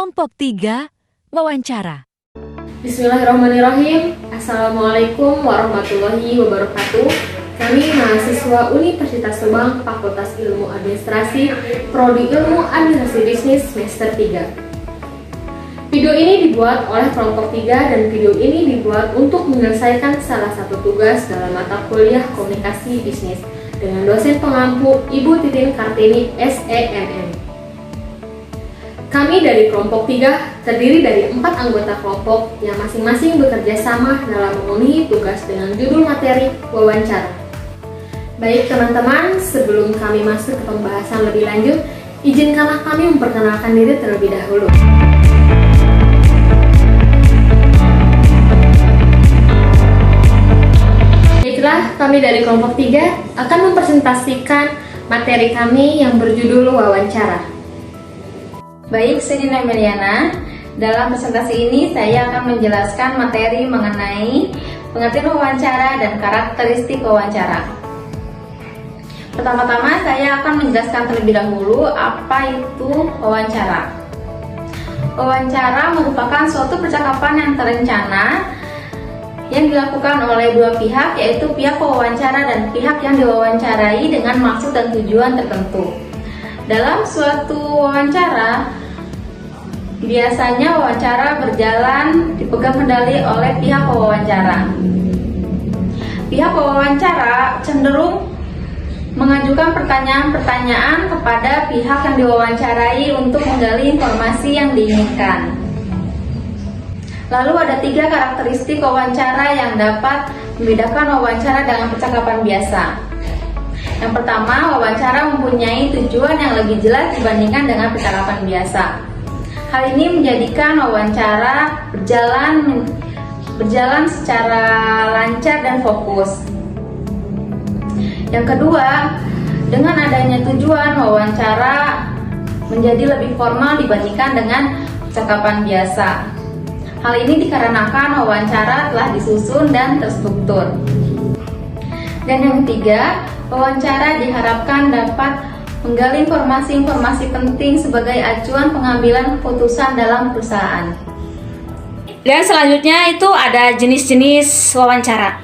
Kelompok 3 Wawancara. Bismillahirrahmanirrahim. Assalamualaikum warahmatullahi wabarakatuh. Kami mahasiswa Universitas Subang, Fakultas Ilmu Administrasi, Prodi Ilmu Administrasi Bisnis semester 3. Video ini dibuat oleh kelompok 3 dan video ini dibuat untuk menyelesaikan salah satu tugas dalam mata kuliah Komunikasi Bisnis dengan dosen pengampu Ibu Titin Kartini SEMM. Kami dari kelompok 3 terdiri dari 4 anggota kelompok yang masing-masing bekerja sama dalam memenuhi tugas dengan judul materi wawancara. Baik teman-teman, sebelum kami masuk ke pembahasan lebih lanjut, izinkanlah kami memperkenalkan diri terlebih dahulu. Baiklah, kami dari kelompok 3 akan mempresentasikan materi kami yang berjudul wawancara. Baik, saya Dina Meliana. Dalam presentasi ini saya akan menjelaskan materi mengenai pengertian wawancara dan karakteristik wawancara. Pertama-tama saya akan menjelaskan terlebih dahulu apa itu wawancara. Wawancara merupakan suatu percakapan yang terencana yang dilakukan oleh dua pihak, yaitu pihak pewawancara dan pihak yang diwawancarai dengan maksud dan tujuan tertentu. Dalam suatu wawancara, biasanya wawancara berjalan dipegang kendali oleh pihak pewawancara. Pihak pewawancara cenderung mengajukan pertanyaan-pertanyaan kepada pihak yang diwawancarai untuk menggali informasi yang diinginkan. Lalu ada 3 karakteristik wawancara yang dapat membedakan wawancara dengan percakapan biasa. Yang pertama, wawancara mempunyai tujuan yang lebih jelas dibandingkan dengan percakapan biasa. Hal ini menjadikan wawancara berjalan secara lancar dan fokus. Yang kedua, dengan adanya tujuan, wawancara menjadi lebih formal dibandingkan dengan percakapan biasa. Hal ini dikarenakan wawancara telah disusun dan terstruktur. Dan yang ketiga, wawancara diharapkan dapat menggali informasi-informasi penting sebagai acuan pengambilan keputusan dalam perusahaan. Dan selanjutnya itu ada jenis-jenis wawancara.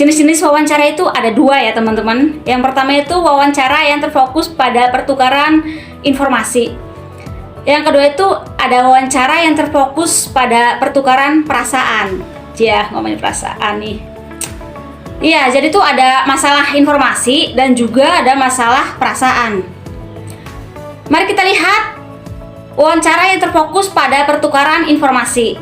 Jenis-jenis wawancara itu ada 2 ya teman-teman. Yang pertama itu wawancara yang terfokus pada pertukaran informasi. Yang kedua itu ada wawancara yang terfokus pada pertukaran perasaan. Ya, ngomongin perasaan nih. Iya, jadi itu ada masalah informasi dan juga ada masalah perasaan. Mari kita lihat wawancara yang terfokus pada pertukaran informasi.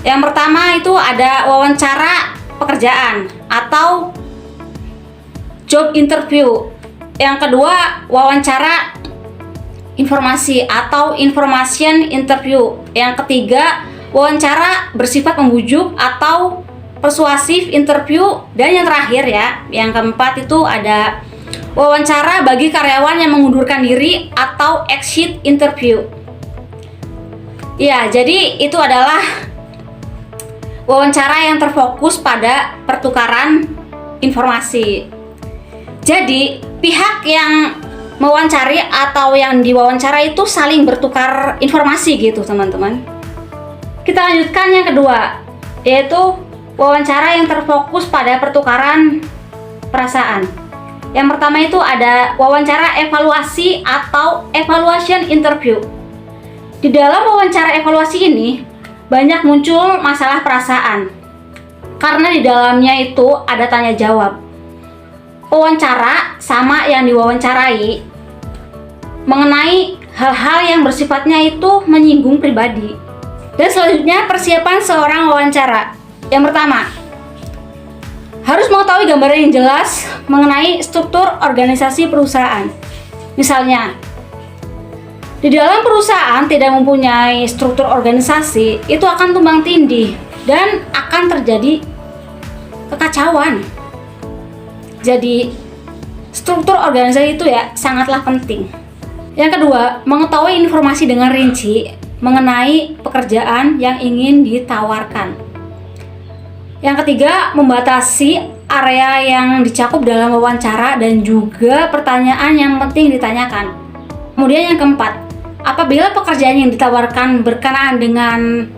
Yang pertama itu ada wawancara pekerjaan atau job interview. Yang kedua wawancara informasi atau information interview. Yang ketiga wawancara bersifat membujuk atau persuasif interview, dan yang terakhir ya, yang keempat itu ada wawancara bagi karyawan yang mengundurkan diri atau exit interview. Ya, jadi itu adalah wawancara yang terfokus pada pertukaran informasi. Jadi pihak yang mewawancari atau yang diwawancara itu saling bertukar informasi gitu teman-teman. Kita lanjutkan yang kedua, yaitu wawancara yang terfokus pada pertukaran perasaan. Yang pertama itu ada wawancara evaluasi atau evaluation interview. Di dalam wawancara evaluasi ini banyak muncul masalah perasaan karena di dalamnya itu ada tanya jawab. Wawancara sama yang diwawancarai mengenai hal-hal yang bersifatnya itu menyinggung pribadi. Dan selanjutnya persiapan seorang wawancara. Yang pertama, harus mengetahui gambaran yang jelas mengenai struktur organisasi perusahaan. Misalnya, di dalam perusahaan tidak mempunyai struktur organisasi, itu akan tumbang tindih dan akan terjadi kekacauan. Jadi, struktur organisasi itu ya sangatlah penting. Yang kedua, mengetahui informasi dengan rinci mengenai pekerjaan yang ingin ditawarkan. Yang ketiga, membatasi area yang dicakup dalam wawancara dan juga pertanyaan yang penting ditanyakan. Kemudian yang keempat, apabila pekerjaan yang ditawarkan berkenaan dengan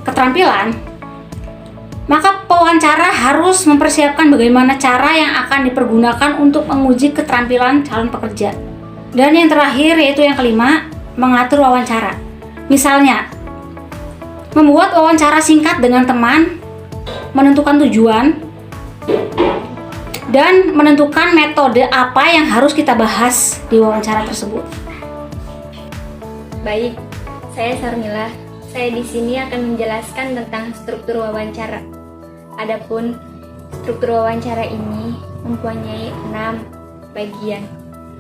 keterampilan, maka pewawancara harus mempersiapkan bagaimana cara yang akan dipergunakan untuk menguji keterampilan calon pekerja. Dan yang terakhir, yaitu yang kelima, mengatur wawancara. Misalnya, membuat wawancara singkat dengan teman, menentukan tujuan, dan menentukan metode apa yang harus kita bahas di wawancara tersebut. Baik, saya Sarmila. Saya di sini akan menjelaskan tentang struktur wawancara. Adapun struktur wawancara ini mempunyai 6 bagian.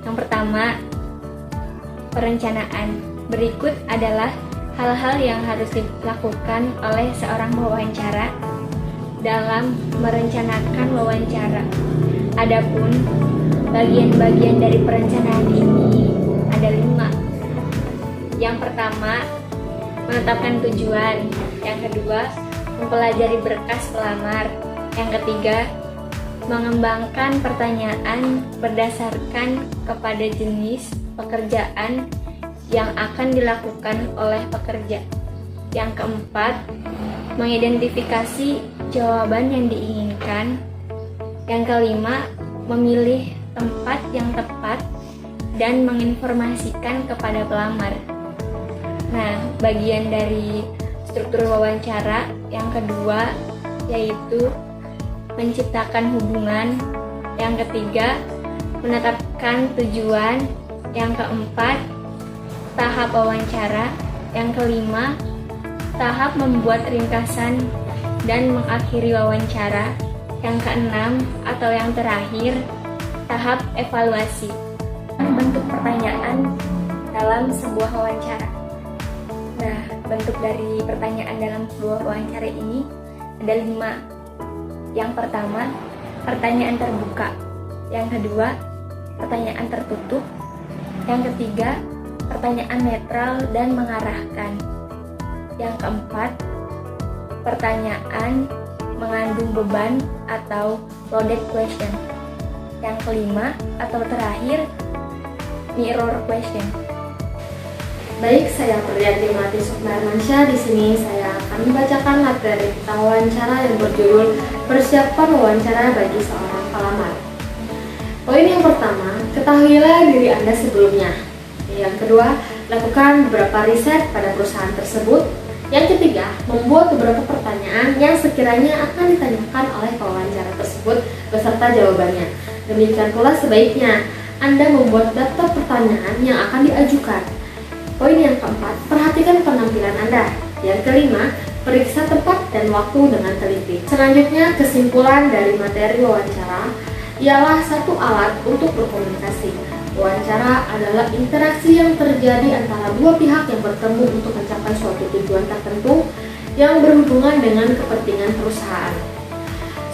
Yang pertama, perencanaan. Berikut adalah hal-hal yang harus dilakukan oleh seorang pewawancara dalam merencanakan wawancara. Adapun bagian-bagian dari perencanaan ini ada 5. Yang pertama, menetapkan tujuan. Yang kedua, mempelajari berkas pelamar. Yang ketiga, mengembangkan pertanyaan berdasarkan kepada jenis pekerjaan yang akan dilakukan oleh pekerja. Yang keempat, mengidentifikasi jawaban yang diinginkan. Yang kelima, memilih tempat yang tepat dan menginformasikan kepada pelamar. Nah, bagian dari struktur wawancara yang kedua yaitu menciptakan hubungan. Yang ketiga, menetapkan tujuan. Yang keempat, tahap wawancara. Yang kelima, tahap membuat ringkasan dan mengakhiri wawancara. Yang keenam atau yang terakhir, tahap evaluasi. Bentuk pertanyaan dalam sebuah wawancara. Nah, bentuk dari pertanyaan dalam sebuah wawancara ini ada 5. Yang pertama, pertanyaan terbuka. Yang kedua, pertanyaan tertutup. Yang ketiga, pertanyaan netral dan mengarahkan. Yang keempat, pertanyaan mengandung beban atau loaded question. Yang kelima atau terakhir, mirror question. Baik, saya Priyanti Melati Sukmarmansyah. Di sini saya akan membacakan materi tentang wawancara yang berjudul Persiapan Wawancara bagi Seorang Pelamar. Poin yang pertama, ketahuilah diri Anda sebelumnya. Yang kedua, lakukan beberapa riset pada perusahaan tersebut. Yang ketiga, membuat beberapa pertanyaan yang sekiranya akan ditanyakan oleh pewawancara tersebut beserta jawabannya. Demikian pula sebaiknya Anda membuat daftar pertanyaan yang akan diajukan. Poin yang keempat, perhatikan penampilan Anda. Yang kelima, periksa tempat dan waktu dengan teliti. Selanjutnya, kesimpulan dari materi wawancara ialah satu alat untuk berkomunikasi. Wawancara adalah interaksi yang terjadi antara dua pihak yang bertemu untuk mencapai suatu tujuan tertentu yang berhubungan dengan kepentingan perusahaan.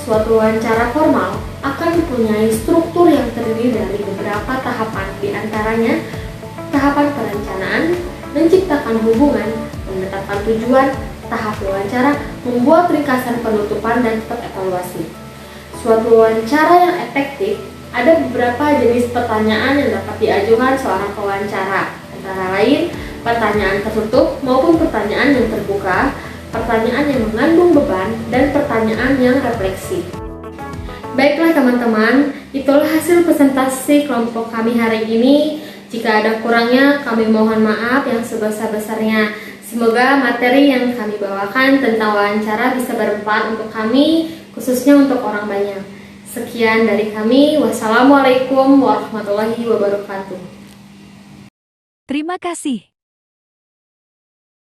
Suatu wawancara formal akan mempunyai struktur yang terdiri dari beberapa tahapan, di antaranya tahapan perencanaan, menciptakan hubungan, menetapkan tujuan, tahap wawancara, membuat ringkasan penutupan, dan tahap evaluasi. Suatu wawancara yang efektif, ada beberapa jenis pertanyaan yang dapat diajukan seorang pewawancara, antara lain pertanyaan tertutup maupun pertanyaan yang terbuka, pertanyaan yang mengandung beban, dan pertanyaan yang refleksi. Baiklah teman-teman, itulah hasil presentasi kelompok kami hari ini. Jika ada kurangnya, kami mohon maaf yang sebesar-besarnya. Semoga materi yang kami bawakan tentang wawancara bisa bermanfaat untuk kami, khususnya untuk orang banyak. Sekian dari kami. Wassalamualaikum warahmatullahi wabarakatuh. Terima kasih.